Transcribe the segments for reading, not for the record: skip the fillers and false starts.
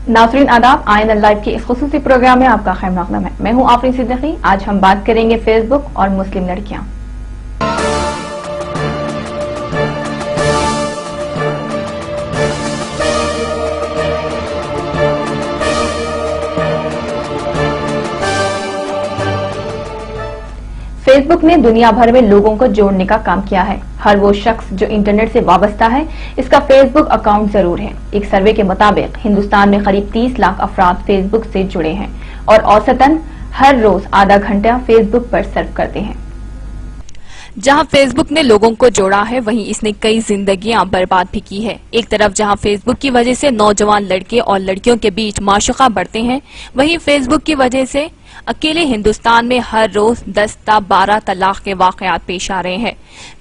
नाज़रीन आदाब, INL live के इस खुसूसी प्रोग्राम में आपका खैर मक़दम है। मैं हूं आफरीन सिद्दीकी। आज हम बात करेंगे फेसबुक और मुस्लिम लड़कियां। फेसबुक ने दुनिया भर में लोगों को जोड़ने का काम किया है। हर वो शख्स जो इंटरनेट से वाबस्ता है, इसका फेसबुक अकाउंट जरूर है। एक सर्वे के मुताबिक हिंदुस्तान में करीब 30 लाख अफराद फेसबुक से जुड़े हैं और औसतन हर रोज आधा घंटा फेसबुक पर सर्फ करते हैं। जहां फेसबुक ने लोगों को जोड़ा है, वहीं इसने कई जिंदगियां बर्बाद भी की है। एक तरफ जहां फेसबुक की वजह से नौजवान लड़के और लड़कियों के बीच माशुका बढ़ते हैं, वहीं फेसबुक की वजह से अकेले हिंदुस्तान में हर रोज 10 ता 12 तलाक के वाकयात पेश आ रहे हैं।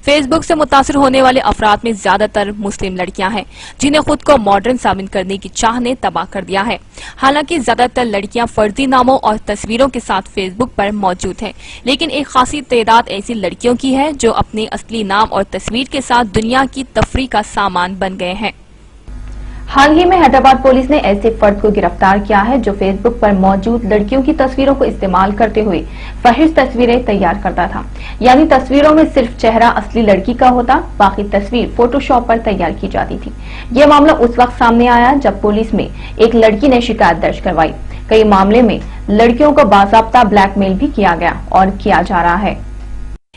फेसबुक से मुतासर होने वाले अफराद में ज्यादातर मुस्लिम लड़कियां हैं, जिन्हें खुद को मॉडर्न साबित करने की चाह ने तबाह कर दिया है। हालांकि ज्यादातर लड़कियां फर्जी नामों और तस्वीरों के साथ फेसबुक पर मौजूद हैं, लेकिन एक खासी तादाद ऐसी लड़कियों की है जो अपने असली नाम और तस्वीर के साथ दुनिया की तफरीह का सामान बन गए हैं। हाल ही में हैदराबाद पुलिस ने ऐसे फर्द को गिरफ्तार किया है जो फेसबुक पर मौजूद लड़कियों की तस्वीरों को इस्तेमाल करते हुए फहिश तस्वीरें तैयार करता था। यानी तस्वीरों में सिर्फ चेहरा असली लड़की का होता, बाकी तस्वीर फोटोशॉप पर तैयार की जाती थी। यह मामला उस वक्त सामने आया जब पुलिस में एक लड़की ने शिकायत दर्ज करवाई। कई मामले में लड़कियों को बाज़ाब्ता ब्लैकमेल भी किया गया और किया जा रहा है।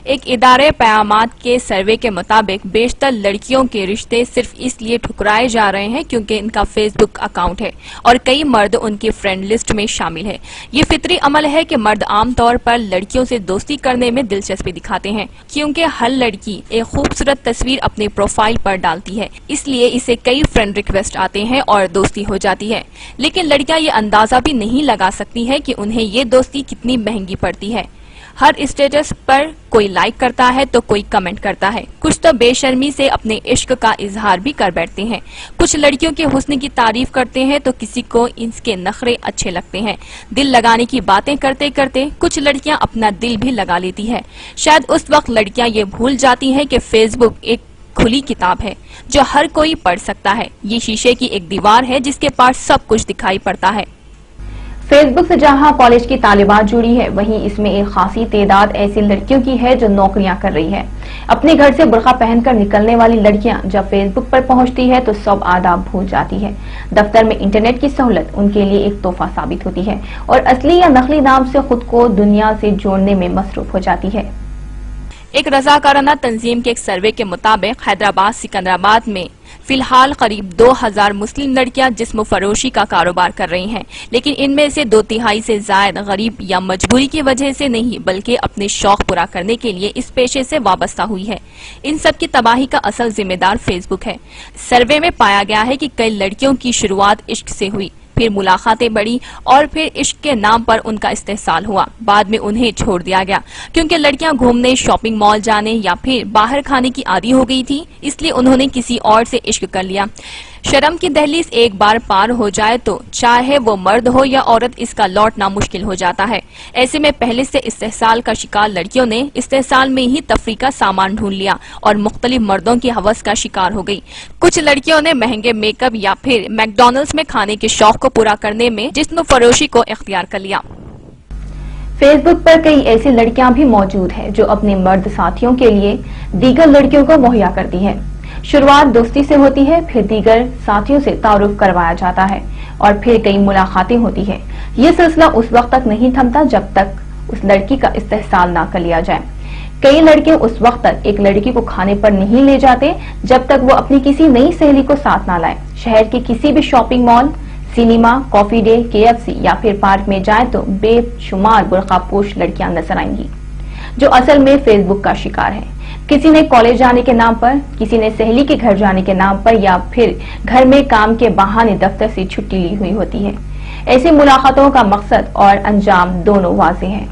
एक इदारे पयामात के सर्वे के मुताबिक बेशतर लड़कियों के रिश्ते सिर्फ इसलिए ठुकराए जा रहे हैं क्योंकि इनका फेसबुक अकाउंट है और कई मर्द उनकी फ्रेंड लिस्ट में शामिल है। ये फितरी अमल है कि मर्द आमतौर पर लड़कियों से दोस्ती करने में दिलचस्पी दिखाते हैं, क्योंकि हर लड़की एक खूबसूरत तस्वीर अपने प्रोफाइल पर डालती है, इसलिए इसे कई फ्रेंड रिक्वेस्ट आते हैं और दोस्ती हो जाती है। लेकिन लड़कियां ये अंदाजा भी नहीं लगा सकती हैं कि उन्हें ये दोस्ती कितनी महंगी पड़ती है। हर स्टेटस पर कोई लाइक करता है तो कोई कमेंट करता है, कुछ तो बेशर्मी से अपने इश्क का इजहार भी कर बैठते हैं। कुछ लड़कियों के हुस्न की तारीफ करते हैं तो किसी को इसके नखरे अच्छे लगते हैं। दिल लगाने की बातें करते करते कुछ लड़कियां अपना दिल भी लगा लेती है। शायद उस वक्त लड़कियां ये भूल जाती हैं कि फेसबुक एक खुली किताब है जो हर कोई पढ़ सकता है। ये शीशे की एक दीवार है जिसके पास सब कुछ दिखाई पड़ता है। फेसबुक से जहां कॉलेज की तालिबात जुड़ी है, वहीं इसमें एक खासी तादाद ऐसी लड़कियों की है जो नौकरियां कर रही है। अपने घर से बुर्का पहनकर निकलने वाली लड़कियां जब फेसबुक पर पहुंचती है तो सब आदाब भूल जाती है। दफ्तर में इंटरनेट की सहूलत उनके लिए एक तोहफा साबित होती है और असली या नकली नाम से खुद को दुनिया से जोड़ने में मसरूफ हो जाती है। एक रजाकाराना तंजीम के एक सर्वे के मुताबिक हैदराबाद सिकंदराबाद में फिलहाल करीब 2000 मुस्लिम लड़कियां जिस्म फरोशी का कारोबार कर रही हैं, लेकिन इनमें से 2/3 से ज्यादा गरीब या मजबूरी की वजह से नहीं बल्कि अपने शौक पूरा करने के लिए इस पेशे से वाबस्ता हुई है। इन सब की तबाही का असल जिम्मेदार फेसबुक है। सर्वे में पाया गया है कि कई लड़कियों की शुरुआत इश्क से हुई, फिर मुलाकातें बढ़ी और फिर इश्क के नाम पर उनका इस्तेहसाल हुआ। बाद में उन्हें छोड़ दिया गया क्योंकि लड़कियां घूमने, शॉपिंग मॉल जाने या फिर बाहर खाने की आदी हो गई थी, इसलिए उन्होंने किसी और से इश्क कर लिया। शर्म की दहलीज एक बार पार हो जाए तो चाहे वो मर्द हो या औरत, इसका लौटना मुश्किल हो जाता है। ऐसे में पहले से इस्तेहसाल का शिकार लड़कियों ने इस्तेहसाल में ही तफरीह का सामान ढूंढ लिया और मुख्तलिफ मर्दों की हवस का शिकार हो गई। कुछ लड़कियों ने महंगे मेकअप या फिर मैकडॉनल्ड्स में खाने के शौक को पूरा करने में जिस्म फरोशी को इख्तियार कर लिया। फेसबुक पर कई ऐसी लड़कियां भी मौजूद है जो अपने मर्द साथियों के लिए दीगर लड़कियों को मुहैया करती है। शुरुआत दोस्ती से होती है, फिर दीगर साथियों से तारुफ करवाया जाता है और फिर कई मुलाकातें होती है। ये सिलसिला उस वक्त तक नहीं थमता जब तक उस लड़की का इस्तेहसाल ना कर लिया जाए। कई लड़के उस वक्त तक एक लड़की को खाने पर नहीं ले जाते जब तक वो अपनी किसी नई सहेली को साथ ना लाए। शहर के किसी भी shopping mall, cinema, coffee day, KFC या फिर पार्क में जाए तो बेशुमार बुर्कापोश लड़कियां नजर आएंगी जो असल में फेसबुक का शिकार है। किसी ने कॉलेज जाने के नाम पर, किसी ने सहेली के घर जाने के नाम पर या फिर घर में काम के बहाने दफ्तर से छुट्टी ली हुई होती है। ऐसी मुलाकातों का मकसद और अंजाम दोनों वाज़ेह हैं।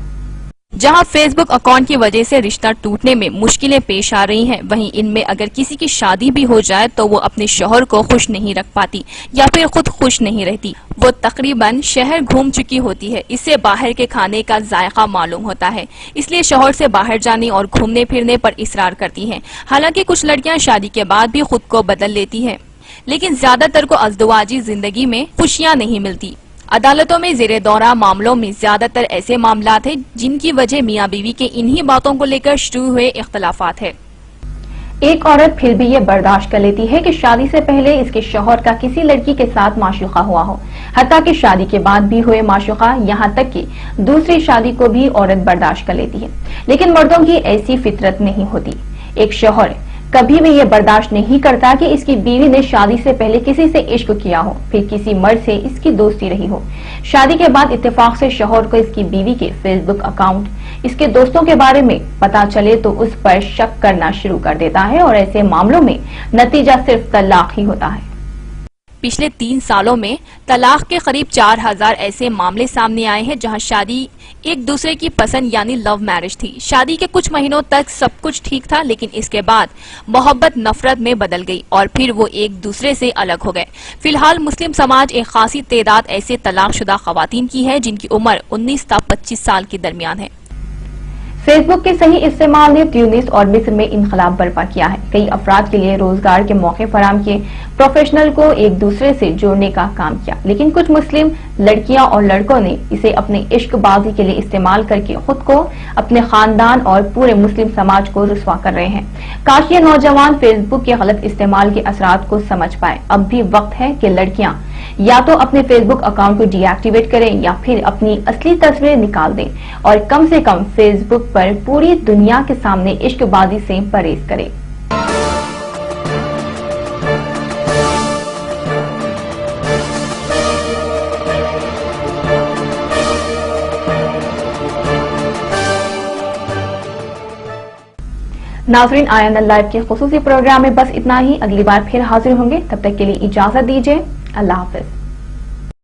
जहां फेसबुक अकाउंट की वजह से रिश्ता टूटने में मुश्किलें पेश आ रही हैं, वहीं इनमें अगर किसी की शादी भी हो जाए तो वो अपने शौहर को खुश नहीं रख पाती या फिर खुद खुश नहीं रहती। वो तकरीबन शहर घूम चुकी होती है, इससे बाहर के खाने का जायका मालूम होता है, इसलिए शौहर से बाहर जाने और घूमने फिरने पर इसरार करती हैं। हालांकि कुछ लड़कियां शादी के बाद भी खुद को बदल लेती हैं, لیکن زیادہ تر کو ازدواجی زندگی میں خوشیاں نہیں ملتی۔ عدالتوں میں زیر دورہ معاملوں میں زیادہ تر ایسے معاملات ہیں جن کی وجہ میاں بیوی کے انہی باتوں کو لے کر شروع ہوئے اختلافات ہے۔ ایک عورت پھر بھی یہ برداشت کر لیتی ہے کہ شادی سے پہلے اس کے شوہر کا کسی لڑکی کے ساتھ معشوقہ ہوا ہو، حتیٰ کہ شادی کے بعد بھی ہوئے معشوقہ، یہاں تک کہ دوسری شادی کو بھی عورت برداشت کر لیتی ہے۔ لیکن مردوں کی ایسی فطرت نہیں ہوتی۔ ایک شوہر کبھی بھی یہ برداشت نہیں کرتا کہ اس کی بیوی نے شادی سے پہلے کسی سے عشق کیا ہو، پھر کسی مرد سے اس کی دوستی رہی ہو۔ شادی کے بعد اتفاق سے شوہر کو اس کی بیوی کے فیس بک اکاؤنٹ، اس کے دوستوں کے بارے میں پتا چلے تو اس پر شک کرنا شروع کر دیتا ہے، اور ایسے معاملوں میں نتیجہ صرف طلاق ہی ہوتا ہے۔ پچھلے 3 سالوں میں طلاق کے قریب 4000 ایسے معاملے سامنے آئے ہیں جہاں شادی ایک دوسرے کی پسند یعنی لو میرج تھی۔ شادی کے کچھ مہینوں تک سب کچھ ٹھیک تھا، لیکن اس کے بعد محبت نفرت میں بدل گئی اور پھر وہ ایک دوسرے سے الگ ہو گئے۔ فی الحال مسلم سماج ایک خاصی تعداد ایسے طلاق شدہ خواتین کی ہے جن کی عمر 19 تا 25 سال کے درمیان ہے۔ فیس بک کے صحیح استعمال نے تیونس اور مصر میں انقلاب برپا کیا ہے۔ کئی افراد کے لیے روزگار کے موقع فراہم کیے، پروفیشنل کو ایک دوسرے سے جوڑنے کا کام کیا، لیکن کچھ مسلم لڑکیاں اور لڑکوں نے اسے اپنے عشق بازی کے لیے استعمال کر کے خود کو، اپنے خاندان اور پورے مسلم سماج کو رسوا کر رہے ہیں۔ کاش یہ نوجوان فیس بک کے غلط استعمال کے اثرات کو سمجھ پائے۔ اب بھی وقت ہے کہ لڑکیاں یا تو اپنے فیس بک اکاؤنٹ کو ڈی ایکٹیویٹ کریں یا پھر اپنی اصلی تصویریں نکال دیں، اور کم سے کم فیس بک پر پوری دنیا کے سامنے عشق بازی سے پرہیز کریں۔ ناظرین، آئندہ لائیو کے خصوصی پروگرام میں بس اتنا ہی۔ اگلی بار پھر حاضر ہوں گے، تب تک کے لیے اجازت دیجیے۔ اللہ حافظ۔